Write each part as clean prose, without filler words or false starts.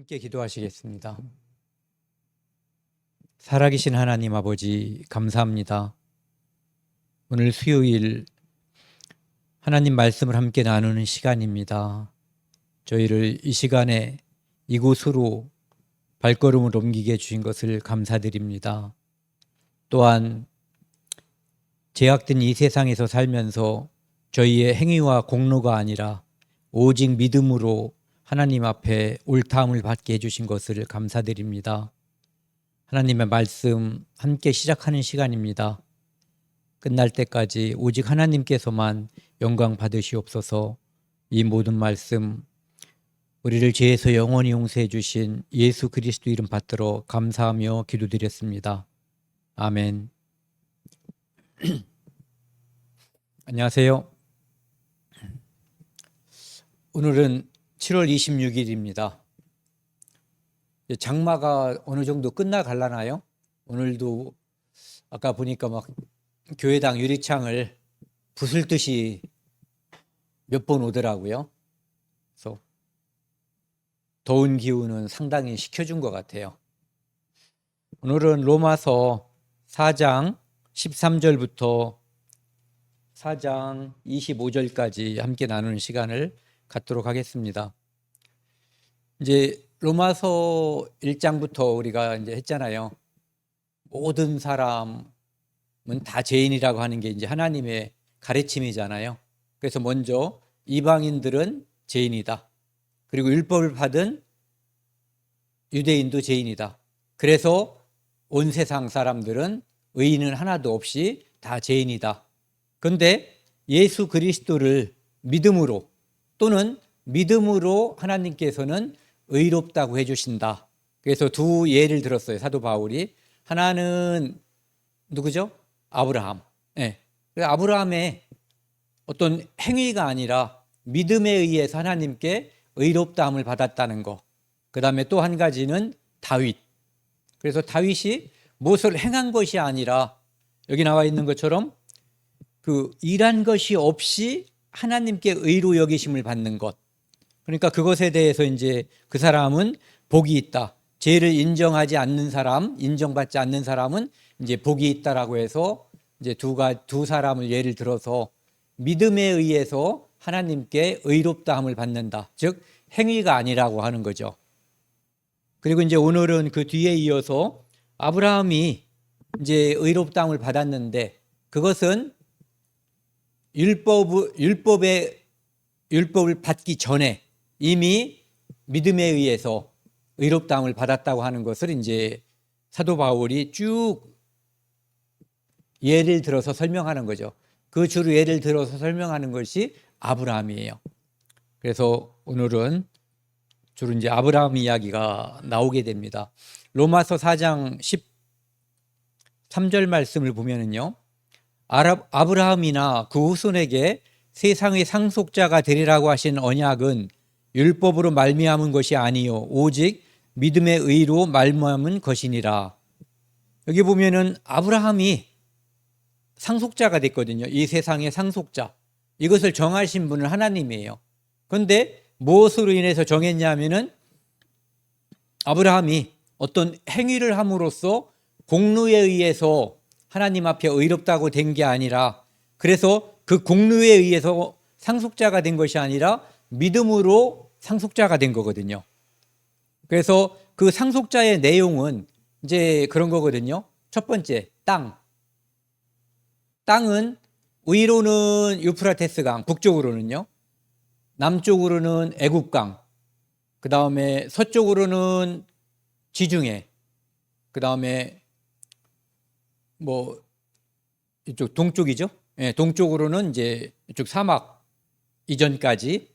함께 기도하시겠습니다. 살아계신 하나님 아버지, 감사합니다. 오늘 수요일 하나님 말씀을 함께 나누는 시간입니다. 저희를 이 시간에 이곳으로 발걸음을 옮기게 해주신 것을 감사드립니다. 또한 제약된 이 세상에서 살면서 저희의 행위와 공로가 아니라 오직 믿음으로 하나님 앞에 옳다함을 받게 해주신 것을 감사드립니다. 하나님의 말씀 함께 시작하는 시간입니다. 끝날 때까지 오직 하나님께서만 영광 받으시옵소서. 이 모든 말씀 우리를 죄에서 영원히 용서해 주신 예수 그리스도 이름 받들어 감사하며 기도드렸습니다. 아멘. 안녕하세요. 오늘은 7월 26일입니다. 장마가 어느 정도 끝나갈라나요? 오늘도 아까 보니까 막 교회당 유리창을 부술 듯이 몇 번 오더라고요. 그래서 더운 기운은 상당히 식혀준 것 같아요. 오늘은 로마서 4장 13절부터 4장 25절까지 함께 나누는 시간을 갖도록 하겠습니다. 이제 로마서 1장부터 우리가 이제 했잖아요. 모든 사람은 다 죄인이라고 하는 게 이제 하나님의 가르침이잖아요. 그래서 먼저 이방인들은 죄인이다. 그리고 율법을 받은 유대인도 죄인이다. 그래서 온 세상 사람들은 의인은 하나도 없이 다 죄인이다. 그런데 예수 그리스도를 믿음으로 또는 믿음으로 하나님께서는 의롭다고 해주신다. 그래서 두 예를 들었어요. 사도 바울이. 하나는 누구죠? 아브라함. 네. 아브라함의 어떤 행위가 아니라 믿음에 의해서 하나님께 의롭다함을 받았다는 거. 그 다음에 또 한 가지는 다윗. 그래서 다윗이 무엇을 행한 것이 아니라 여기 나와 있는 것처럼 그 일한 것이 없이 하나님께 의로 여기심을 받는 것. 그러니까 그것에 대해서 이제 그 사람은 복이 있다. 죄를 인정하지 않는 사람, 인정받지 않는 사람은 이제 복이 있다라고 해서 이제 두 사람을 예를 들어서 믿음에 의해서 하나님께 의롭다함을 받는다. 즉 행위가 아니라고 하는 거죠. 그리고 이제 오늘은 그 뒤에 이어서 아브라함이 이제 의롭다함을 받았는데 그것은 율법을 받기 전에 이미 믿음에 의해서 의롭다함을 받았다고 하는 것을 이제 사도 바울이 쭉 예를 들어서 설명하는 거죠. 그 주로 예를 들어서 설명하는 것이 아브라함이에요. 그래서 오늘은 주로 이제 아브라함 이야기가 나오게 됩니다. 로마서 4장 13절 말씀을 보면은요. 아브라함이나 그 후손에게 세상의 상속자가 되리라고 하신 언약은 율법으로 말미암은 것이 아니요 오직 믿음의 의로 말미암은 것이니라. 여기 보면은 아브라함이 상속자가 됐거든요. 이 세상의 상속자. 이것을 정하신 분은 하나님이에요. 그런데 무엇으로 인해서 정했냐면은 아브라함이 어떤 행위를 함으로써 공로에 의해서 하나님 앞에 의롭다고 된 게 아니라 그래서 그 공로에 의해서 상속자가 된 것이 아니라 믿음으로 상속자가 된 거거든요. 그래서 그 상속자의 내용은 이제 그런 거거든요. 첫 번째, 땅은 위로는 유프라테스강, 북쪽으로는요. 남쪽으로는 애굽강, 그 다음에 서쪽으로는 지중해, 그 다음에 이쪽 동쪽이죠. 예, 동쪽으로는 이제 이쪽 사막 이전까지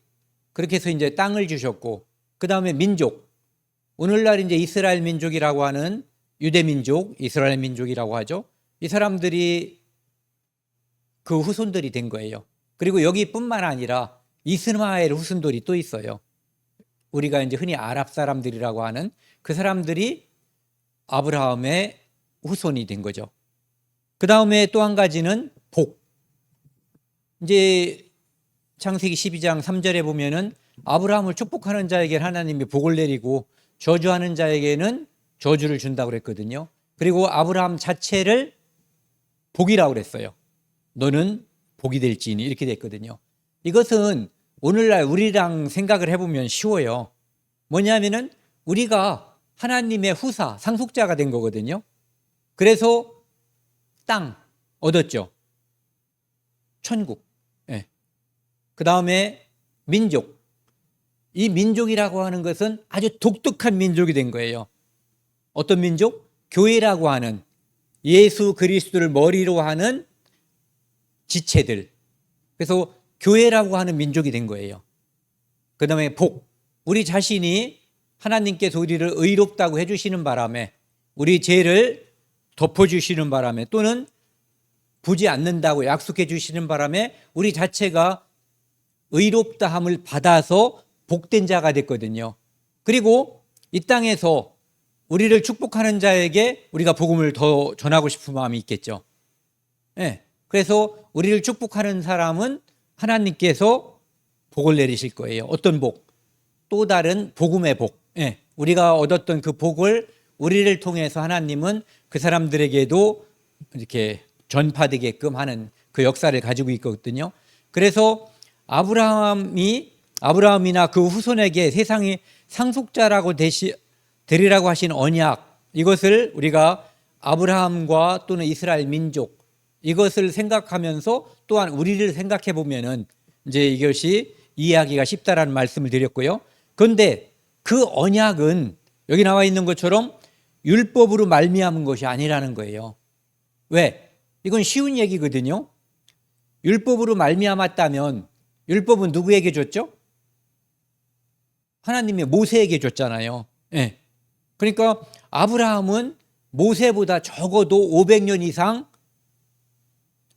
그렇게 해서 이제 땅을 주셨고, 그 다음에 민족. 오늘날 이제 이스라엘 민족이라고 하는 유대 민족, 이스라엘 민족이라고 하죠. 이 사람들이 그 후손들이 된 거예요. 그리고 여기뿐만 아니라 이스마엘 후손들이 또 있어요. 우리가 이제 흔히 아랍 사람들이라고 하는 그 사람들이 아브라함의 후손이 된 거죠. 그 다음에 또 한 가지는 복. 이제 창세기 12장 3절에 보면은 아브라함을 축복하는 자에게 하나님이 복을 내리고 저주하는 자에게는 저주를 준다고 그랬거든요. 그리고 아브라함 자체를 복이라고 그랬어요. 너는 복이 될지니 이렇게 됐거든요. 이것은 오늘날 우리랑 생각을 해보면 쉬워요. 뭐냐면은 우리가 하나님의 후사, 상속자가 된 거거든요. 그래서 땅 얻었죠. 천국. 예. 그 다음에 민족. 이 민족이라고 하는 것은 아주 독특한 민족이 된 거예요. 어떤 민족? 교회라고 하는 예수 그리스도를 머리로 하는 지체들. 그래서 교회라고 하는 민족이 된 거예요. 그 다음에 복. 우리 자신이 하나님께서 우리를 의롭다고 해주시는 바람에 우리 죄를 덮어주시는 바람에 또는 부지 않는다고 약속해 주시는 바람에 우리 자체가 의롭다함을 받아서 복된 자가 됐거든요. 그리고 이 땅에서 우리를 축복하는 자에게 우리가 복음을 더 전하고 싶은 마음이 있겠죠. 네. 그래서 우리를 축복하는 사람은 하나님께서 복을 내리실 거예요. 어떤 복? 또 다른 복음의 복. 네. 우리가 얻었던 그 복을 우리를 통해서 하나님은 그 사람들에게도 이렇게 전파되게끔 하는 그 역사를 가지고 있거든요. 그래서 아브라함이나 그 후손에게 세상의 상속자라고 되리라고 하신 언약, 이것을 우리가 아브라함과 또는 이스라엘 민족, 이것을 생각하면서 또한 우리를 생각해 보면은 이제 이것이 이해하기가 쉽다라는 말씀을 드렸고요. 그런데 그 언약은 여기 나와 있는 것처럼 율법으로 말미암은 것이 아니라는 거예요. 왜? 이건 쉬운 얘기거든요. 율법으로 말미암았다면 율법은 누구에게 줬죠? 하나님이 모세에게 줬잖아요. 네. 그러니까 아브라함은 모세보다 적어도 500년 이상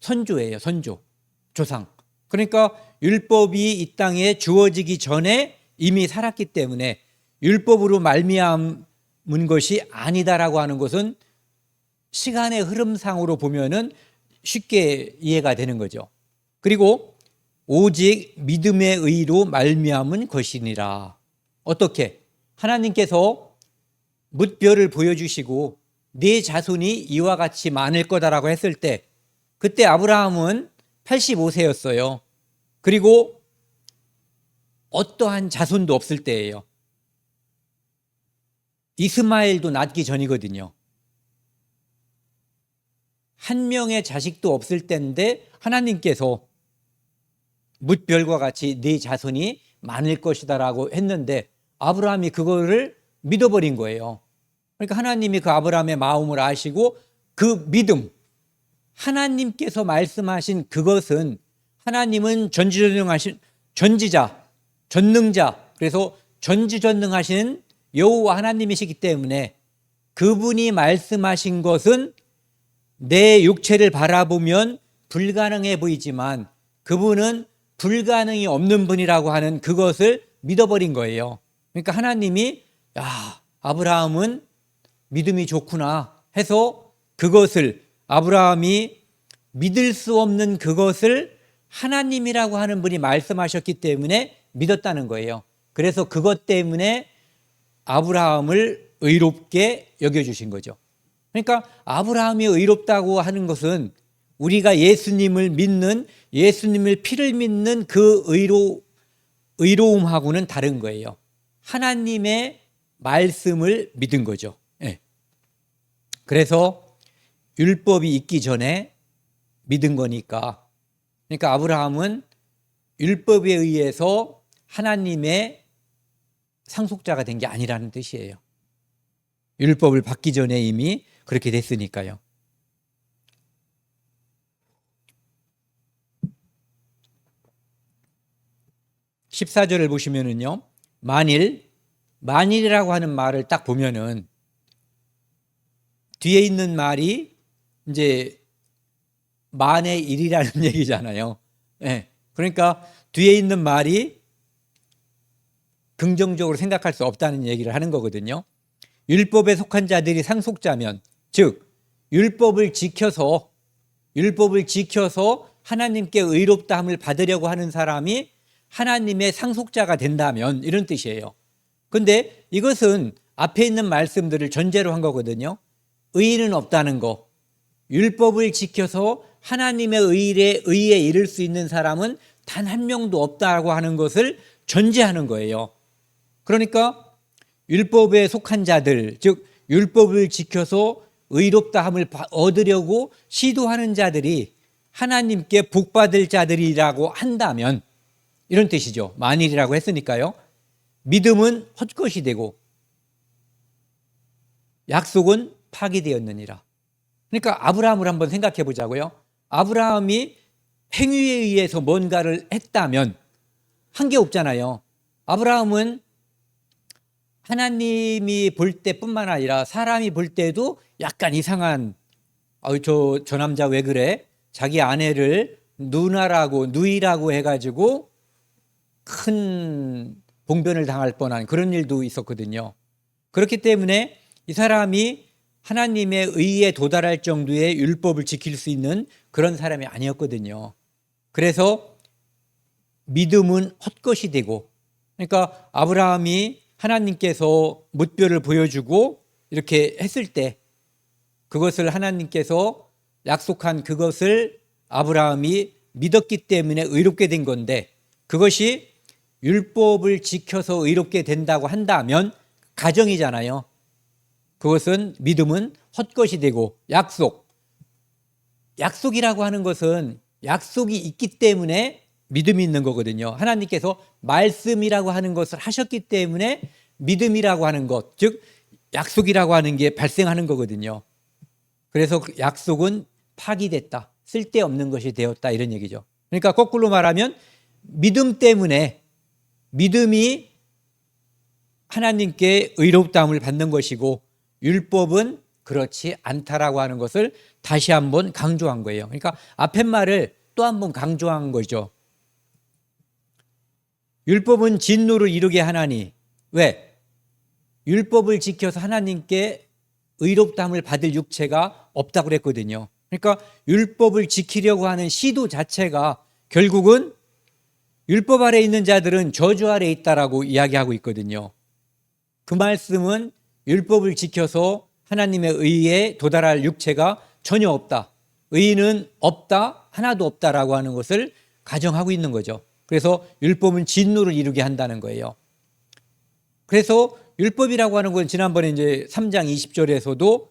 선조예요. 선조, 조상. 그러니까 율법이 이 땅에 주어지기 전에 이미 살았기 때문에 율법으로 말미암은 것이 아니다라고 하는 것은 시간의 흐름상으로 보면은 쉽게 이해가 되는 거죠. 그리고 오직 믿음의 의로 말미암은 것이니라. 어떻게? 하나님께서 뭇별을 보여주시고 네 자손이 이와 같이 많을 거다라고 했을 때 그때 아브라함은 85세였어요. 그리고 어떠한 자손도 없을 때예요. 이스마엘도 낳기 전이거든요. 한 명의 자식도 없을 때인데 하나님께서 뭇별과 같이 네 자손이 많을 것이다라고 했는데 아브라함이 그거를 믿어버린 거예요. 그러니까 하나님이 그 아브라함의 마음을 아시고 그 믿음, 하나님께서 말씀하신 그것은 하나님은 전지자, 전능자, 그래서 전지전능하신 여호와 하나님이시기 때문에 그분이 말씀하신 것은 내 육체를 바라보면 불가능해 보이지만 그분은 불가능이 없는 분이라고 하는 그것을 믿어버린 거예요. 그러니까 하나님이 아브라함은 믿음이 좋구나 해서 그것을 아브라함이 믿을 수 없는 그것을 하나님이라고 하는 분이 말씀하셨기 때문에 믿었다는 거예요. 그래서 그것 때문에 아브라함을 의롭게 여겨주신 거죠. 그러니까 아브라함이 의롭다고 하는 것은 우리가 예수님을 믿는, 예수님을 피를 믿는 그 의로움하고는 다른 거예요. 하나님의 말씀을 믿은 거죠. 네. 그래서 율법이 있기 전에 믿은 거니까. 그러니까 아브라함은 율법에 의해서 하나님의 상속자가 된 게 아니라는 뜻이에요. 율법을 받기 전에 이미 그렇게 됐으니까요. 14절을 보시면은요. 만일이라고 하는 말을 딱 보면은 뒤에 있는 말이 이제 만의 일이라는 얘기잖아요. 네. 그러니까 뒤에 있는 말이 긍정적으로 생각할 수 없다는 얘기를 하는 거거든요. 율법에 속한 자들이 상속자면, 즉 율법을 지켜서 하나님께 의롭다함을 받으려고 하는 사람이 하나님의 상속자가 된다면 이런 뜻이에요. 그런데 이것은 앞에 있는 말씀들을 전제로 한 거거든요. 의인은 없다는 거. 율법을 지켜서 하나님의 의에 이를 수 있는 사람은 단 한 명도 없다고 하는 것을 전제하는 거예요. 그러니까 율법에 속한 자들, 즉 율법을 지켜서 의롭다함을 얻으려고 시도하는 자들이 하나님께 복받을 자들이라고 한다면, 이런 뜻이죠. 만일이라고 했으니까요. 믿음은 헛것이 되고 약속은 파기되었느니라. 그러니까 아브라함을 한번 생각해 보자고요. 아브라함이 행위에 의해서 뭔가를 했다면 한 게 없잖아요. 아브라함은 하나님이 볼 때뿐만 아니라 사람이 볼 때도 약간 이상한, 저 남자 왜 그래? 자기 아내를 누이라고 해가지고 큰 봉변을 당할 뻔한 그런 일도 있었거든요. 그렇기 때문에 이 사람이 하나님의 의에 도달할 정도의 율법을 지킬 수 있는 그런 사람이 아니었거든요. 그래서 믿음은 헛것이 되고, 그러니까 아브라함이 하나님께서 뭇별을 보여주고 이렇게 했을 때 그것을 하나님께서 약속한 그것을 아브라함이 믿었기 때문에 의롭게 된 건데, 그것이 율법을 지켜서 의롭게 된다고 한다면 가정이잖아요. 그것은 믿음은 헛것이 되고, 약속이라고 하는 것은 약속이 있기 때문에 믿음이 있는 거거든요. 하나님께서 말씀이라고 하는 것을 하셨기 때문에 믿음이라고 하는 것, 즉 약속이라고 하는 게 발생하는 거거든요. 그래서 그 약속은 파기됐다, 쓸데없는 것이 되었다, 이런 얘기죠. 그러니까 거꾸로 말하면 믿음 때문에, 믿음이 하나님께 의롭다함을 받는 것이고 율법은 그렇지 않다라고 하는 것을 다시 한번 강조한 거예요. 그러니까 앞에 말을 또 한번 강조한 거죠. 율법은 진노를 이루게 하나니, 왜? 율법을 지켜서 하나님께 의롭다함을 받을 육체가 없다고 그랬거든요. 그러니까 율법을 지키려고 하는 시도 자체가 결국은 율법 아래 있는 자들은 저주 아래 있다라고 이야기하고 있거든요. 그 말씀은 율법을 지켜서 하나님의 의에 도달할 육체가 전혀 없다, 의인은 없다, 하나도 없다라고 하는 것을 가정하고 있는 거죠. 그래서 율법은 진노를 이루게 한다는 거예요. 그래서 율법이라고 하는 건 지난번에 이제 3장 20절에서도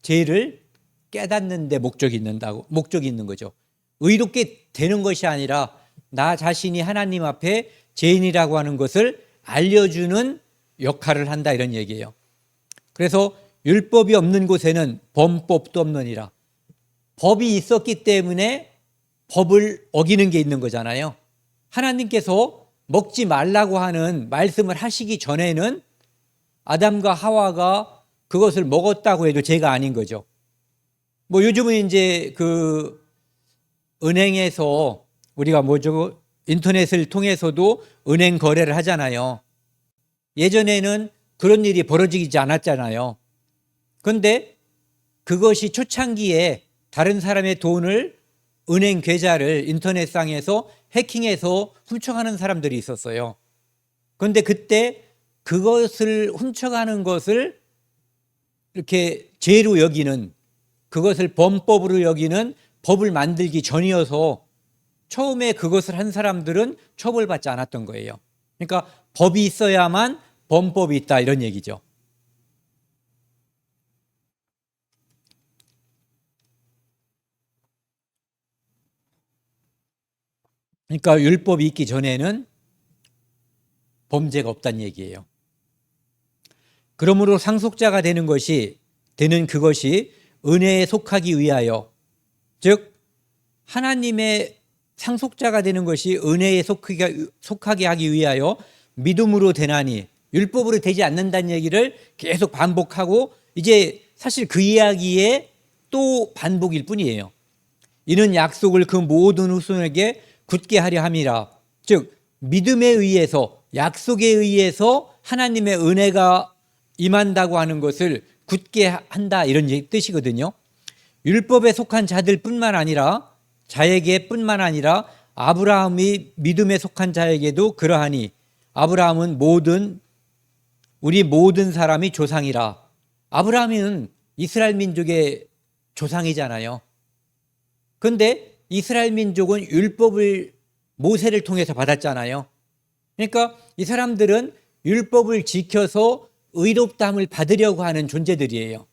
죄를 깨닫는 데 목적이 있는 거죠. 의롭게 되는 것이 아니라 나 자신이 하나님 앞에 죄인이라고 하는 것을 알려주는 역할을 한다, 이런 얘기예요. 그래서 율법이 없는 곳에는 범법도 없느니라. 법이 있었기 때문에 법을 어기는 게 있는 거잖아요. 하나님께서 먹지 말라고 하는 말씀을 하시기 전에는 아담과 하와가 그것을 먹었다고 해도 죄가 아닌 거죠. 뭐 요즘은 이제 그 은행에서 우리가 인터넷을 통해서도 은행 거래를 하잖아요. 예전에는 그런 일이 벌어지지 않았잖아요. 그런데 그것이 초창기에 다른 사람의 돈을, 은행 계좌를 인터넷상에서 해킹해서 훔쳐가는 사람들이 있었어요. 그런데 그때 그것을 훔쳐가는 것을 이렇게 죄로 여기는, 그것을 범법으로 여기는 법을 만들기 전이어서 처음에 그것을 한 사람들은 처벌받지 않았던 거예요. 그러니까 법이 있어야만 범법이 있다, 이런 얘기죠. 그러니까 율법이 있기 전에는 범죄가 없다는 얘기예요. 그러므로 상속자가 되는 그것이 은혜에 속하기 위하여, 즉 하나님의 상속자가 되는 것이 은혜에 속하게 하기 위하여 믿음으로 되나니, 율법으로 되지 않는다는 얘기를 계속 반복하고, 이제 사실 그 이야기의 또 반복일 뿐이에요. 이는 약속을 그 모든 후손에게 굳게 하려 함이라. 즉 믿음에 의해서, 약속에 의해서 하나님의 은혜가 임한다고 하는 것을 굳게 한다, 이런 뜻이거든요. 율법에 속한 자들뿐만 아니라, 자에게뿐만 아니라 아브라함이 믿음에 속한 자에게도 그러하니, 아브라함은 모든 우리 모든 사람이 조상이라. 아브라함은 이스라엘 민족의 조상이잖아요. 그런데 이스라엘 민족은 율법을 모세를 통해서 받았잖아요. 그러니까 이 사람들은 율법을 지켜서 의롭다함을 받으려고 하는 존재들이에요.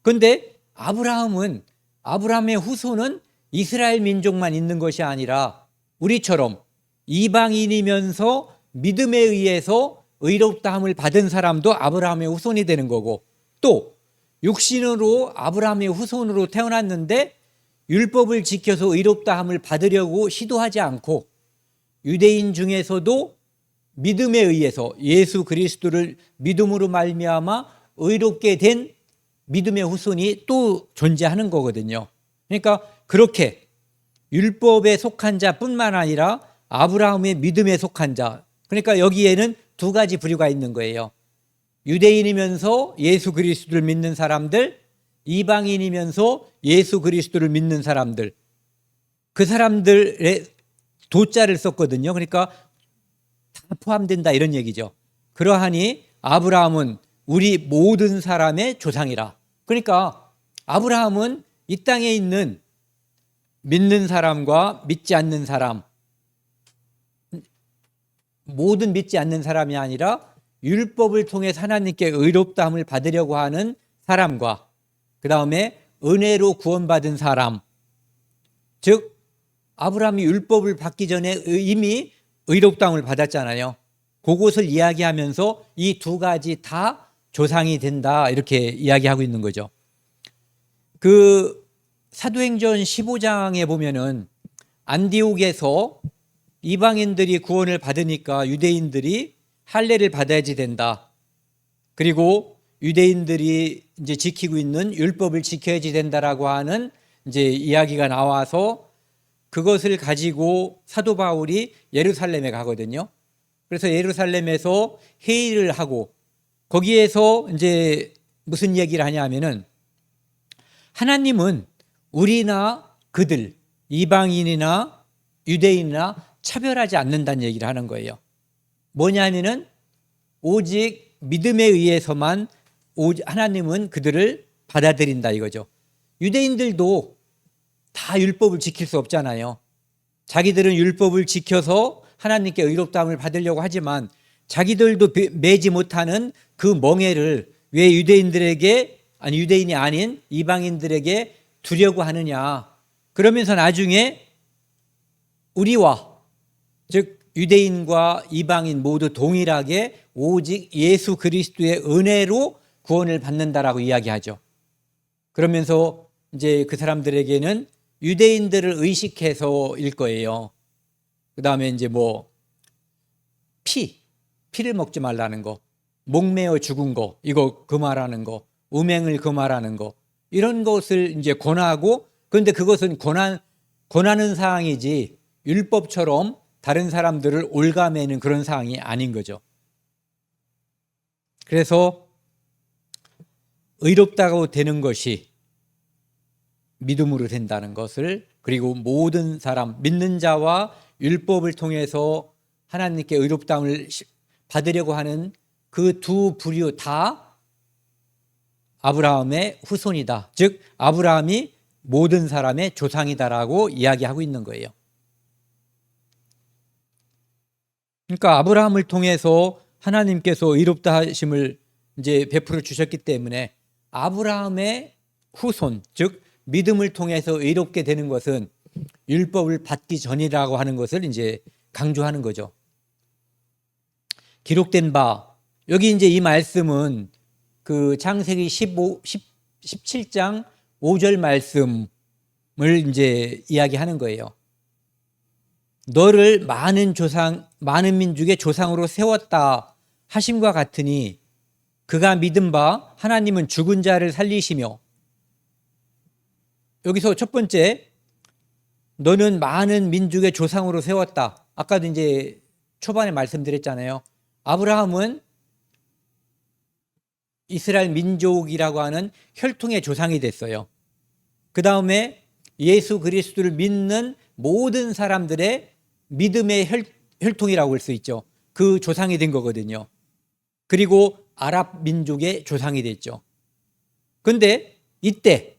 그런데 아브라함의 후손은 이스라엘 민족만 있는 것이 아니라 우리처럼 이방인이면서 믿음에 의해서 의롭다함을 받은 사람도 아브라함의 후손이 되는 거고, 또 육신으로 아브라함의 후손으로 태어났는데 율법을 지켜서 의롭다함을 받으려고 시도하지 않고 유대인 중에서도 믿음에 의해서 예수 그리스도를 믿음으로 말미암아 의롭게 된 믿음의 후손이 또 존재하는 거거든요. 그러니까 그렇게 율법에 속한 자뿐만 아니라 아브라함의 믿음에 속한 자, 그러니까 여기에는 두 가지 부류가 있는 거예요. 유대인이면서 예수 그리스도를 믿는 사람들, 이방인이면서 예수 그리스도를 믿는 사람들, 그 사람들의 도자를 썼거든요. 그러니까 다 포함된다 이런 얘기죠. 그러하니 아브라함은 우리 모든 사람의 조상이라. 그러니까 아브라함은 이 땅에 있는 믿는 사람과 믿지 않는 사람, 모든 믿지 않는 사람이 아니라 율법을 통해서 하나님께 의롭다함을 받으려고 하는 사람과 그 다음에 은혜로 구원받은 사람, 즉 아브라함이 율법을 받기 전에 이미 의롭다함을 받았잖아요. 그것을 이야기하면서 이 두 가지 다 조상이 된다 이렇게 이야기하고 있는 거죠. 그 사도행전 15장에 보면은 안디옥에서 이방인들이 구원을 받으니까 유대인들이 할례를 받아야지 된다. 그리고 유대인들이 이제 지키고 있는 율법을 지켜야지 된다라고 하는 이제 이야기가 나와서 그것을 가지고 사도 바울이 예루살렘에 가거든요. 그래서 예루살렘에서 회의를 하고 거기에서 이제 무슨 얘기를 하냐면은 하나님은 우리나 그들, 이방인이나 유대인이나 차별하지 않는다는 얘기를 하는 거예요. 뭐냐면은 오직 믿음에 의해서만 하나님은 그들을 받아들인다 이거죠. 유대인들도 다 율법을 지킬 수 없잖아요. 자기들은 율법을 지켜서 하나님께 의롭다함을 받으려고 하지만 자기들도 매지 못하는 그 멍에를 왜 유대인이 아닌 이방인들에게 두려고 하느냐. 그러면서 나중에 우리와 즉 유대인과 이방인 모두 동일하게 오직 예수 그리스도의 은혜로 구원을 받는다라고 이야기하죠. 그러면서 이제 그 사람들에게는 유대인들을 의식해서일 거예요. 그 다음에 이제 피를 먹지 말라는 거, 목매어 죽은 거, 이거 금하라는 거, 음행을 금하라는 거, 이런 것을 이제 권하고, 그런데 그것은 권하는 사항이지 율법처럼 다른 사람들을 올가매는 그런 사항이 아닌 거죠. 그래서 의롭다고 되는 것이 믿음으로 된다는 것을, 그리고 모든 사람, 믿는 자와 율법을 통해서 하나님께 의롭다함을 받으려고 하는 그 두 부류 다 아브라함의 후손이다. 즉 아브라함이 모든 사람의 조상이다라고 이야기하고 있는 거예요. 그러니까 아브라함을 통해서 하나님께서 의롭다 하심을 이제 베풀어 주셨기 때문에 아브라함의 후손, 즉 믿음을 통해서 의롭게 되는 것은 율법을 받기 전이라고 하는 것을 이제 강조하는 거죠. 기록된 바, 여기 이제 이 말씀은 그 창세기 17장 5절 말씀을 이제 이야기하는 거예요. 너를 많은 민족의 조상으로 세웠다 하심과 같으니 그가 믿은 바 하나님은 죽은 자를 살리시며, 여기서 첫 번째, 너는 많은 민족의 조상으로 세웠다. 아까도 이제 초반에 말씀드렸잖아요. 아브라함은 이스라엘 민족이라고 하는 혈통의 조상이 됐어요. 그 다음에 예수 그리스도를 믿는 모든 사람들의 믿음의 혈통이라고 할 수 있죠. 그 조상이 된 거거든요. 그리고 아랍 민족의 조상이 됐죠. 그런데 이때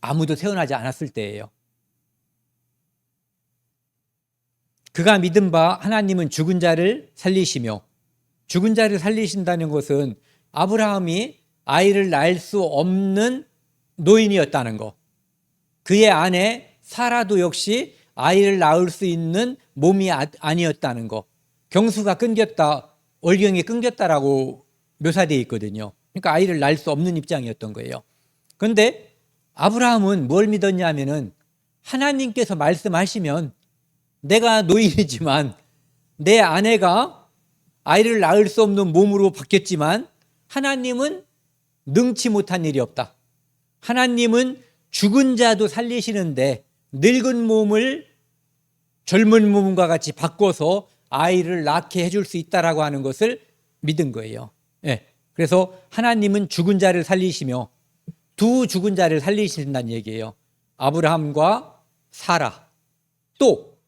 아무도 태어나지 않았을 때예요. 그가 믿은 바 하나님은 죽은 자를 살리시며, 죽은 자를 살리신다는 것은 아브라함이 아이를 낳을 수 없는 노인이었다는 것, 그의 아내 사라도 역시 아이를 낳을 수 있는 몸이 아니었다는 것, 경수가 끊겼다, 월경이 끊겼다라고 묘사되어 있거든요. 그러니까 아이를 낳을 수 없는 입장이었던 거예요. 그런데 아브라함은 뭘 믿었냐면은 하나님께서 말씀하시면 내가 노인이지만 내 아내가 아이를 낳을 수 없는 몸으로 바뀌었지만 하나님은 능치 못한 일이 없다. 하나님은 죽은 자도 살리시는데 늙은 몸을 젊은 몸과 같이 바꿔서 아이를 낳게 해줄 수 있다라고 하는 것을 믿은 거예요. 네. 그래서 하나님은 죽은 자를 살리시며 두 죽은 자를 살리신다는 얘기예요. 아브라함과 사라. 또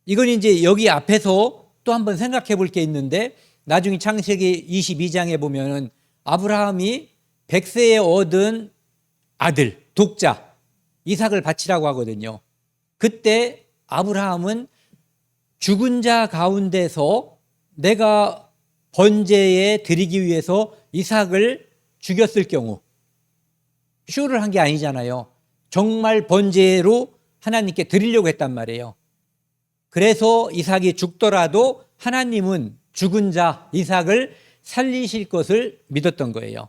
이건 이제 여기 앞에서 또 한번 생각해 볼 게 있는데, 나중에 창세기 22장에 보면은 아브라함이 100세에 얻은 아들, 독자 이삭을 바치라고 하거든요. 그때 아브라함은 죽은 자 가운데서 내가 번제에 드리기 위해서 이삭을 죽였을 경우, 쇼를 한 게 아니잖아요. 정말 번제로 하나님께 드리려고 했단 말이에요. 그래서 이삭이 죽더라도 하나님은 죽은 자 이삭을 살리실 것을 믿었던 거예요.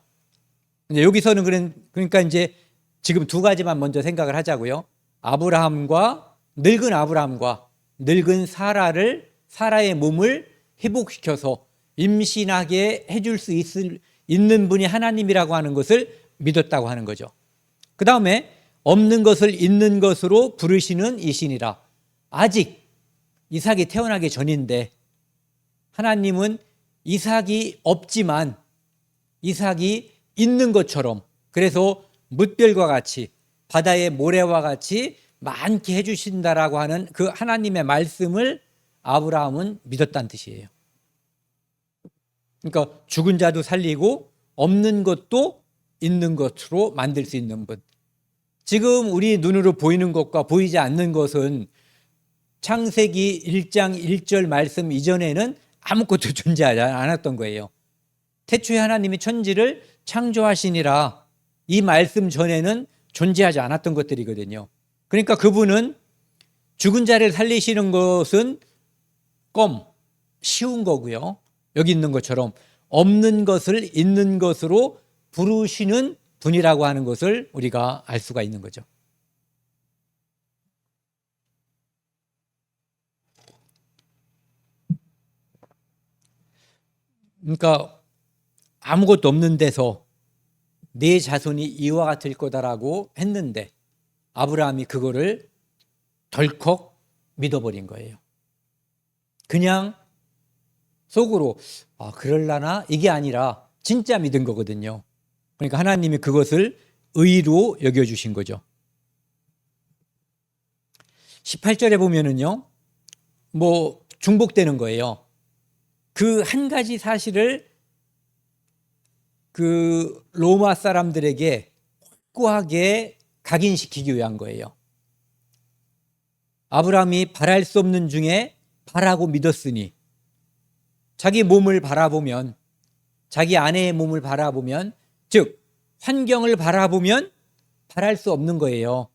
여기서는 그러니까 이제 지금 두 가지만 먼저 생각을 하자고요. 늙은 아브라함과 늙은 사라의 몸을 회복시켜서 임신하게 해줄 수 있는 분이 하나님이라고 하는 것을 믿었다고 하는 거죠. 그 다음에 없는 것을 있는 것으로 부르시는 이신이라. 아직 이삭이 태어나기 전인데 하나님은 이삭이 없지만 이삭이 있는 것처럼, 그래서 뭇별과 같이 바다의 모래와 같이 많게 해주신다라고 하는 그 하나님의 말씀을 아브라함은 믿었다는 뜻이에요. 그러니까 죽은 자도 살리고 없는 것도 있는 것으로 만들 수 있는 분. 지금 우리 눈으로 보이는 것과 보이지 않는 것은 창세기 1장 1절 말씀 이전에는 아무것도 존재하지 않았던 거예요. 태초에 하나님이 천지를 창조하시니라, 이 말씀 전에는 존재하지 않았던 것들이거든요. 그러니까 그분은 죽은 자를 살리시는 것은 쉬운 거고요. 여기 있는 것처럼 없는 것을 있는 것으로 부르시는 분이라고 하는 것을 우리가 알 수가 있는 거죠. 그러니까 아무것도 없는 데서 내 자손이 이와 같을 거다라고 했는데 아브라함이 그거를 덜컥 믿어버린 거예요. 그냥 속으로 그럴라나 이게 아니라 진짜 믿은 거거든요. 그러니까 하나님이 그것을 의로 여겨주신 거죠. 18절에 보면은요, 중복되는 거예요. 그 한 가지 사실을 그 로마 사람들에게 확고하게 각인시키기 위한 거예요. 아브라함이 바랄 수 없는 중에 바라고 믿었으니, 자기 몸을 바라보면, 자기 아내의 몸을 바라보면, 즉 환경을 바라보면 바랄 수 없는 거예요.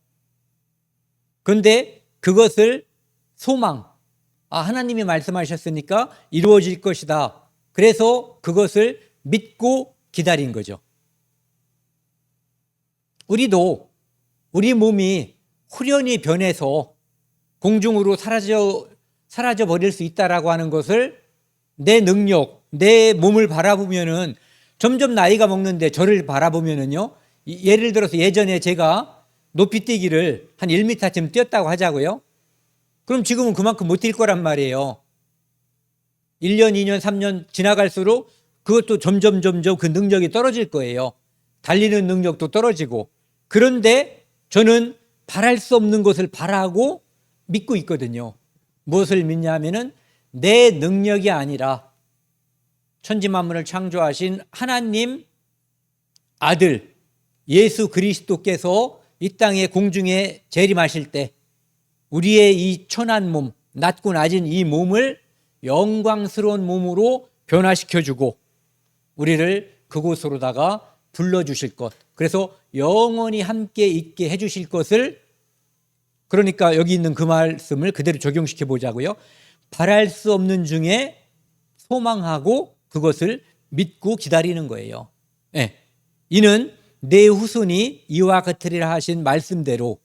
그런데 그것을 소망, 하나님이 말씀하셨으니까 이루어질 것이다. 그래서 그것을 믿고 기다린 거죠. 우리도 우리 몸이 후련히 변해서 공중으로 사라져 버릴 수 있다라고 하는 것을 내 능력, 내 몸을 바라보면은 점점 나이가 먹는데 저를 바라보면은요, 예를 들어서 예전에 제가 높이 뛰기를 한 1m쯤 뛰었다고 하자고요. 그럼 지금은 그만큼 못 뛸 거란 말이에요. 1년, 2년, 3년 지나갈수록 그것도 점점 그 능력이 떨어질 거예요. 달리는 능력도 떨어지고. 그런데 저는 바랄 수 없는 것을 바라고 믿고 있거든요. 무엇을 믿냐면은 내 능력이 아니라 천지 만물을 창조하신 하나님 아들 예수 그리스도께서 이 땅에 공중에 재림하실 때 우리의 이 천한 몸, 낮고 낮은 이 몸을 영광스러운 몸으로 변화시켜주고 우리를 그곳으로다가 불러주실 것, 그래서 영원히 함께 있게 해주실 것을, 그러니까 여기 있는 그 말씀을 그대로 적용시켜 보자고요. 바랄 수 없는 중에 소망하고 그것을 믿고 기다리는 거예요. 네. 이는 내 후손이 이와 같으리라 하신 말씀대로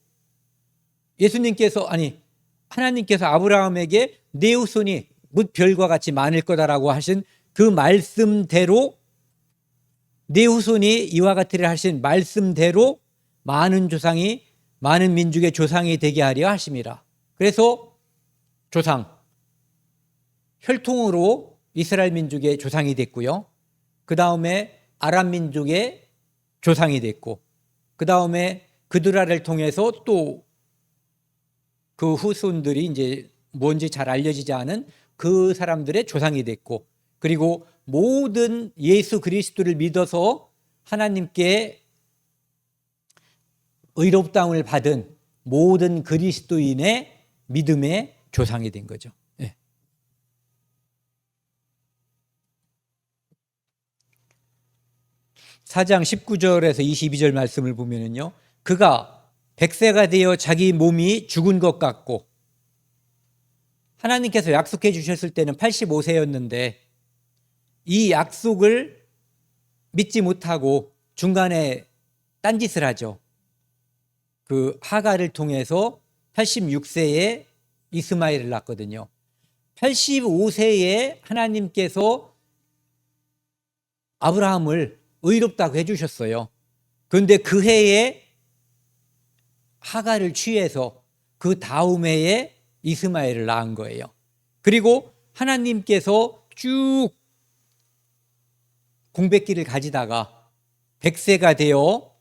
하나님께서 아브라함에게 내 후손이 뭇 별과 같이 많을 거다라고 하신 그 말씀대로, 내 후손이 이와 같으리라 하신 말씀대로 많은 조상이, 많은 민족의 조상이 되게 하려 하심이라. 그래서 조상, 혈통으로 이스라엘 민족의 조상이 됐고요. 그 다음에 아람 민족의 조상이 됐고, 그 다음에 그드라를 통해서 또 그 후손들이 이제 뭔지 잘 알려지지 않은 그 사람들의 조상이 됐고, 그리고 모든 예수 그리스도를 믿어서 하나님께 의롭다함을 받은 모든 그리스도인의 믿음의 조상이 된 거죠. 네. 4장 19절에서 22절 말씀을 보면은요, 그가 100세가 되어 자기 몸이 죽은 것 같고, 하나님께서 약속해 주셨을 때는 85세였는데 이 약속을 믿지 못하고 중간에 딴짓을 하죠. 그 하갈을 통해서 86세에 이스마엘을 낳거든요. 85세에 하나님께서 아브라함을 의롭다고 해주셨어요. 그런데 그 해에 하갈을 취해서 그 다음 해에 이스마엘을 낳은 거예요. 그리고 하나님께서 쭉 공백기를 가지다가 100세가 되어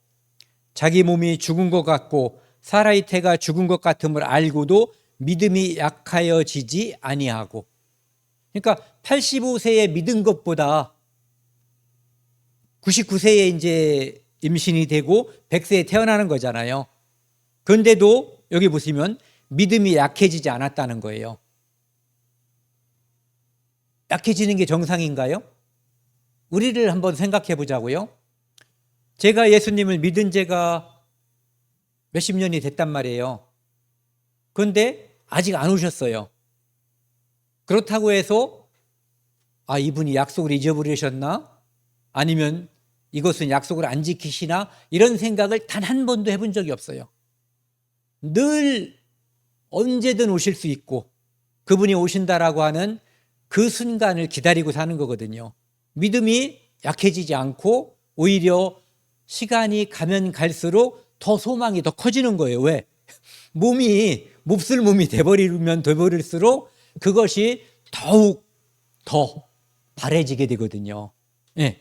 자기 몸이 죽은 것 같고 사라의 태가 죽은 것 같음을 알고도 믿음이 약하여지지 아니하고, 그러니까 85세에 믿은 것보다 99세에 이제 임신이 되고 100세에 태어나는 거잖아요. 그런데도 여기 보시면 믿음이 약해지지 않았다는 거예요. 약해지는 게 정상인가요? 우리를 한번 생각해 보자고요. 제가 예수님을 믿은 지가 몇십 년이 됐단 말이에요. 그런데 아직 안 오셨어요. 그렇다고 해서 이분이 약속을 잊어버리셨나? 아니면 이것은 약속을 안 지키시나? 이런 생각을 단 한 번도 해본 적이 없어요. 늘 언제든 오실 수 있고 그분이 오신다라고 하는 그 순간을 기다리고 사는 거거든요. 믿음이 약해지지 않고 오히려 시간이 가면 갈수록 더 소망이 더 커지는 거예요. 왜? 몹쓸 몸이 돼버리면 돼버릴수록 그것이 더욱 더 바래지게 되거든요. 네.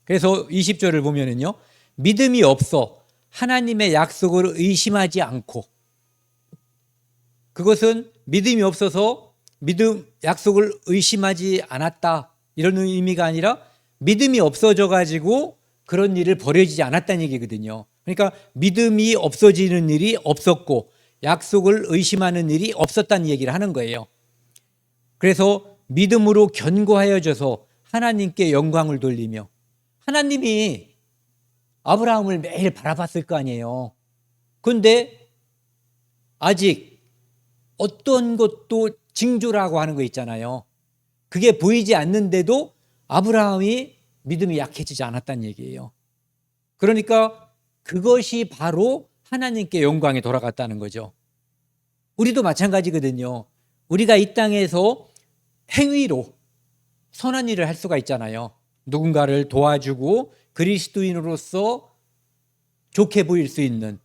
그래서 20절을 보면은요, 믿음이 없어 하나님의 약속을 의심하지 않고, 그것은 믿음이 없어서 약속을 의심하지 않았다 이런 의미가 아니라 믿음이 없어져 가지고 그런 일을 벌어지지 않았다는 얘기거든요. 그러니까 믿음이 없어지는 일이 없었고 약속을 의심하는 일이 없었다는 얘기를 하는 거예요. 그래서 믿음으로 견고하여져서 하나님께 영광을 돌리며, 하나님이 아브라함을 매일 바라봤을 거 아니에요. 그런데 아직 어떤 것도 징조라고 하는 거 있잖아요. 그게 보이지 않는데도 아브라함이 믿음이 약해지지 않았다는 얘기예요. 그러니까 그것이 바로 하나님께 영광이 돌아갔다는 거죠. 우리도 마찬가지거든요. 우리가 이 땅에서 행위로 선한 일을 할 수가 있잖아요. 누군가를 도와주고 그리스도인으로서 좋게 보일 수 있는,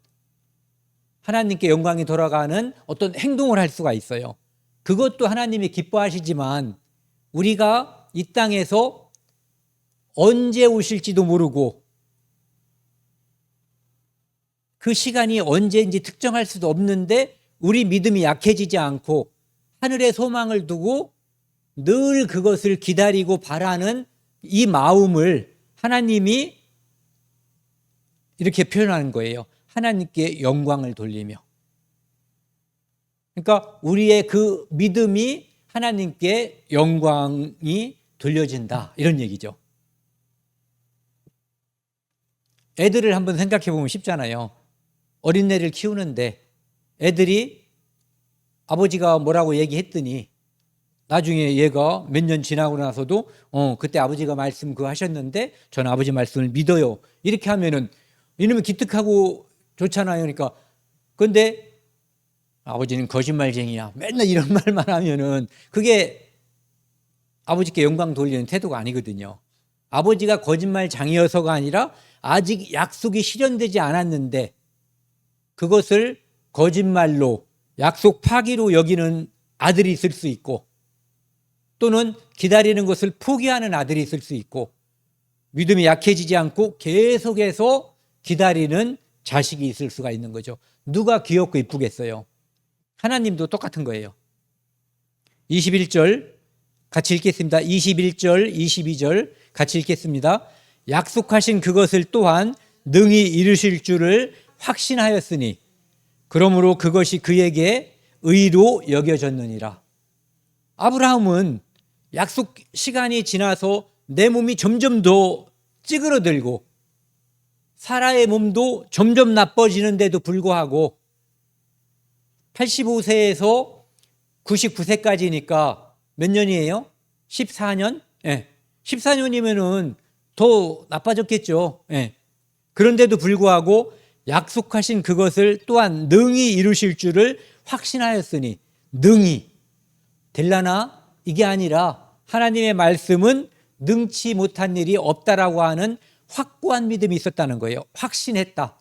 하나님께 영광이 돌아가는 어떤 행동을 할 수가 있어요. 그것도 하나님이 기뻐하시지만 우리가 이 땅에서 언제 오실지도 모르고 그 시간이 언제인지 특정할 수도 없는데 우리 믿음이 약해지지 않고 하늘에 소망을 두고 늘 그것을 기다리고 바라는 이 마음을 하나님이 이렇게 표현하는 거예요. 하나님께 영광을 돌리며. 그러니까 우리의 그 믿음이 하나님께 영광이 돌려진다, 이런 얘기죠. 애들을 한번 생각해 보면 쉽잖아요. 어린애를 키우는데 애들이 아버지가 뭐라고 얘기했더니 나중에 얘가 몇 년 지나고 나서도 그때 아버지가 말씀 그거 하셨는데 저는 아버지 말씀을 믿어요, 이렇게 하면은 이놈이 기특하고 좋잖아요. 그러니까 근데 아버지는 거짓말쟁이야, 맨날 이런 말만 하면은 그게 아버지께 영광 돌리는 태도가 아니거든요. 아버지가 거짓말장이어서가 아니라 아직 약속이 실현되지 않았는데 그것을 거짓말로 약속 파기로 여기는 아들이 있을 수 있고, 또는 기다리는 것을 포기하는 아들이 있을 수 있고, 믿음이 약해지지 않고 계속해서 기다리는 자식이 있을 수가 있는 거죠. 누가 귀엽고 이쁘겠어요? 하나님도 똑같은 거예요. 21절 같이 읽겠습니다. 21절, 22절 같이 읽겠습니다. 약속하신 그것을 또한 능히 이루실 줄을 확신하였으니 그러므로 그것이 그에게 의로 여겨졌느니라. 아브라함은 약속 시간이 지나서 내 몸이 점점 더 찌그러들고 사라의 몸도 점점 나빠지는데도 불구하고 85세에서 99세까지니까 몇 년이에요? 14년? 예. 14년이면은 더 나빠졌겠죠. 예. 그런데도 불구하고 약속하신 그것을 또한 능히 이루실 줄을 확신하였으니, 능히 될라나? 이게 아니라 하나님의 말씀은 능치 못한 일이 없다라고 하는 확고한 믿음이 있었다는 거예요. 확신했다.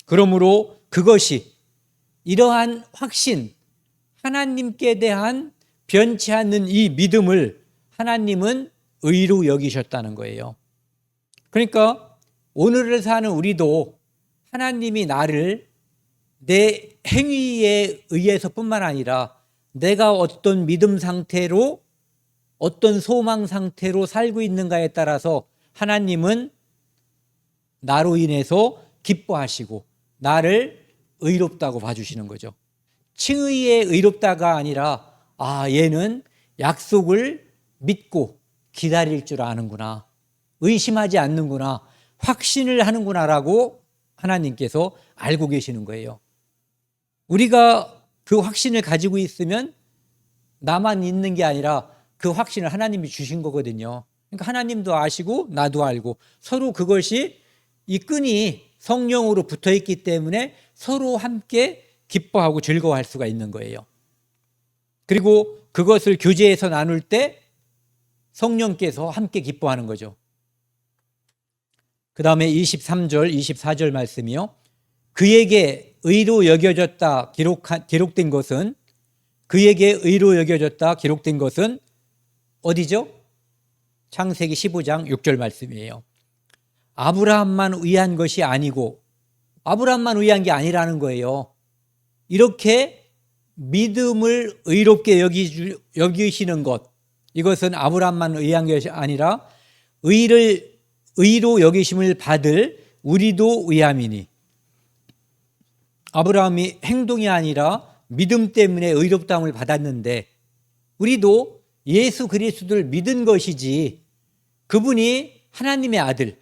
그러므로 그것이, 이러한 확신, 하나님께 대한 변치 않는 이 믿음을 하나님은 의로 여기셨다는 거예요. 그러니까 오늘을 사는 우리도 하나님이 나를 내 행위에 의해서뿐만 아니라 내가 어떤 믿음 상태로, 어떤 소망 상태로 살고 있는가에 따라서 하나님은 나로 인해서 기뻐하시고 나를 의롭다고 봐주시는 거죠. 칭의에 의롭다가 아니라 얘는 약속을 믿고 기다릴 줄 아는구나, 의심하지 않는구나, 확신을 하는구나라고 하나님께서 알고 계시는 거예요. 우리가 그 확신을 가지고 있으면 나만 있는 게 아니라 그 확신을 하나님이 주신 거거든요. 그러니까 하나님도 아시고 나도 알고 서로 그것이 이 끈이 성령으로 붙어 있기 때문에 서로 함께 기뻐하고 즐거워할 수가 있는 거예요. 그리고 그것을 교제해서 나눌 때 성령께서 함께 기뻐하는 거죠. 그 다음에 23절, 24절 말씀이요. 그에게 의로 여겨졌다 기록된 것은, 그에게 의로 여겨졌다 기록된 것은 어디죠? 창세기 15장 6절 말씀이에요. 아브라함만 의한 것이 아니고, 아브라함만 의한 게 아니라는 거예요. 이렇게 믿음을 의롭게 여기시는 것, 이것은 아브라함만 의한 것이 아니라 의로 여기심을 받을 우리도 의함이니, 아브라함이 행동이 아니라 믿음 때문에 의롭다함을 받았는데 우리도 예수 그리스도를 믿은 것이지, 그분이 하나님의 아들,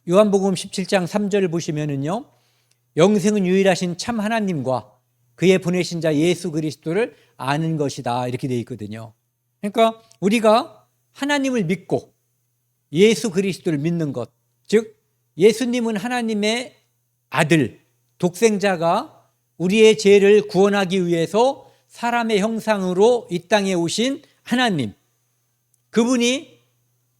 요한복음 17장 3절을 보시면은요, 영생은 유일하신 참 하나님과 그의 보내신 자 예수 그리스도를 아는 것이다, 이렇게 되어 있거든요. 그러니까 우리가 하나님을 믿고 예수 그리스도를 믿는 것, 즉 예수님은 하나님의 아들, 독생자가 우리의 죄를 구원하기 위해서 사람의 형상으로 이 땅에 오신 하나님, 그분이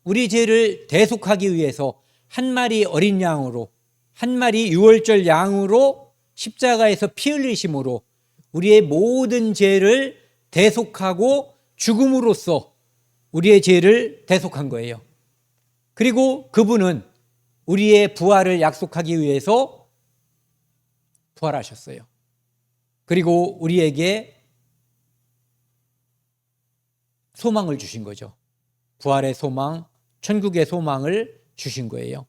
우리 죄를 대속하기 위해서 한 마리 어린 양으로, 한 마리 유월절 양으로 십자가에서 피 흘리심으로 우리의 모든 죄를 대속하고 죽음으로써 우리의 죄를 대속한 거예요. 그리고 그분은 우리의 부활을 약속하기 위해서 부활하셨어요. 그리고 우리에게 소망을 주신 거죠. 부활의 소망, 천국의 소망을 주신 거예요.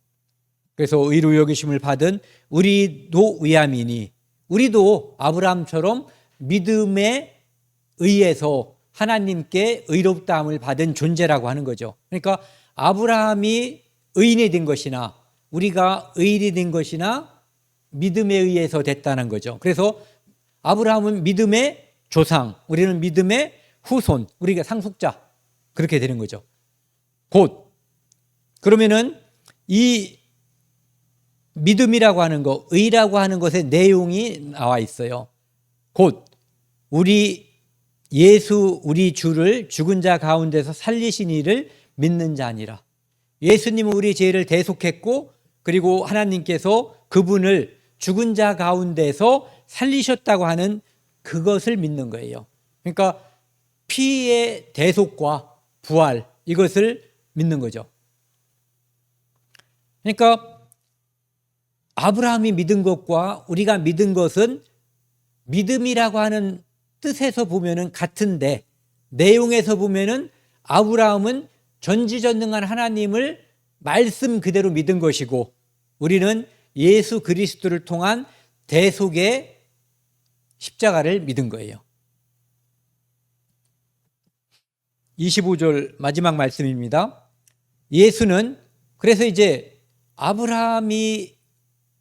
그래서 의로 여기심을 받은 우리도 의함이니, 우리도 아브라함처럼 믿음에 의해서 하나님께 의롭다함을 받은 존재라고 하는 거죠. 그러니까 아브라함이 의인이 된 것이나 우리가 의인이 된 것이나 믿음에 의해서 됐다는 거죠. 그래서 아브라함은 믿음의 조상, 우리는 믿음의 후손, 우리가 상속자, 그렇게 되는 거죠. 곧 그러면은 이 믿음이라고 하는 것, 의라고 하는 것의 내용이 나와 있어요. 곧 우리 예수 우리 주를 죽은 자 가운데서 살리신 이를 믿는 자니라. 예수님은 우리 죄를 대속했고 그리고 하나님께서 그분을 죽은 자 가운데서 살리셨다고 하는 그것을 믿는 거예요. 그러니까 피의 대속과 부활, 이것을 믿는 거죠. 그러니까 아브라함이 믿은 것과 우리가 믿은 것은 믿음이라고 하는 뜻에서 보면은 같은데 내용에서 보면은 아브라함은 전지전능한 하나님을 말씀 그대로 믿은 것이고 우리는 예수 그리스도를 통한 대속의 십자가를 믿은 거예요. 25절 마지막 말씀입니다. 예수는 그래서 이제 아브라함이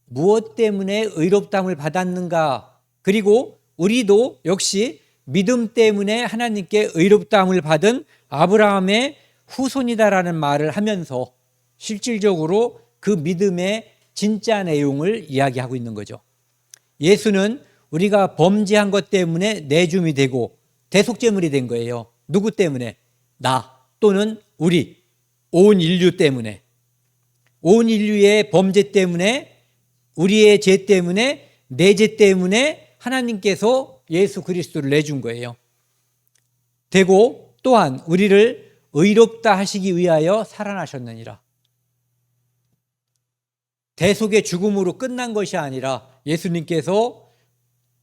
무엇 때문에 의롭다함을 받았는가, 그리고 우리도 역시 믿음 때문에 하나님께 의롭다함을 받은 아브라함의 후손이다라는 말을 하면서 실질적으로 그 믿음의 진짜 내용을 이야기하고 있는 거죠. 예수는 우리가 범죄한 것 때문에 내줌이 되고 대속제물이 된 거예요. 누구 때문에? 나 또는 우리, 온 인류 때문에. 온 인류의 범죄 때문에, 우리의 죄 때문에, 내 죄 때문에 하나님께서 예수 그리스도를 내준 거예요. 되고 또한 우리를 의롭다 하시기 위하여 살아나셨느니라. 대속의 죽음으로 끝난 것이 아니라 예수님께서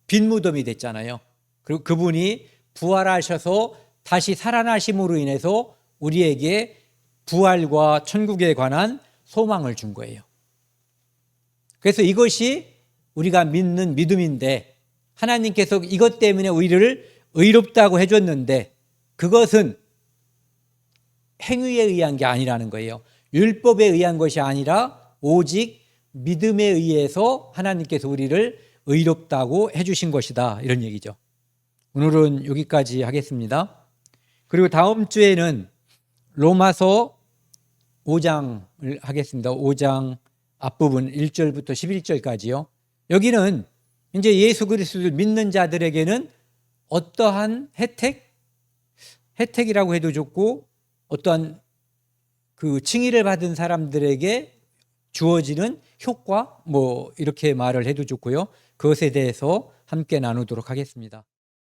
빈 무덤이 됐잖아요. 그리고 그분이 부활하셔서 다시 살아나심으로 인해서 우리에게 부활과 천국에 관한 소망을 준 거예요. 그래서 이것이 우리가 믿는 믿음인데 하나님께서 이것 때문에 우리를 의롭다고 해줬는데 그것은 행위에 의한 게 아니라는 거예요. 율법에 의한 것이 아니라 오직 믿음에 의해서 하나님께서 우리를 의롭다고 해주신 것이다, 이런 얘기죠. 오늘은 여기까지 하겠습니다. 그리고 다음 주에는 로마서 5장을 하겠습니다. 5장 앞부분 1절부터 11절까지요. 여기는 이제 예수 그리스도를 믿는 자들에게는 어떠한 혜택이라고 해도 좋고 어떠한 그 칭의를 받은 사람들에게 주어지는 효과, 이렇게 말을 해도 좋고요. 그것에 대해서 함께 나누도록 하겠습니다.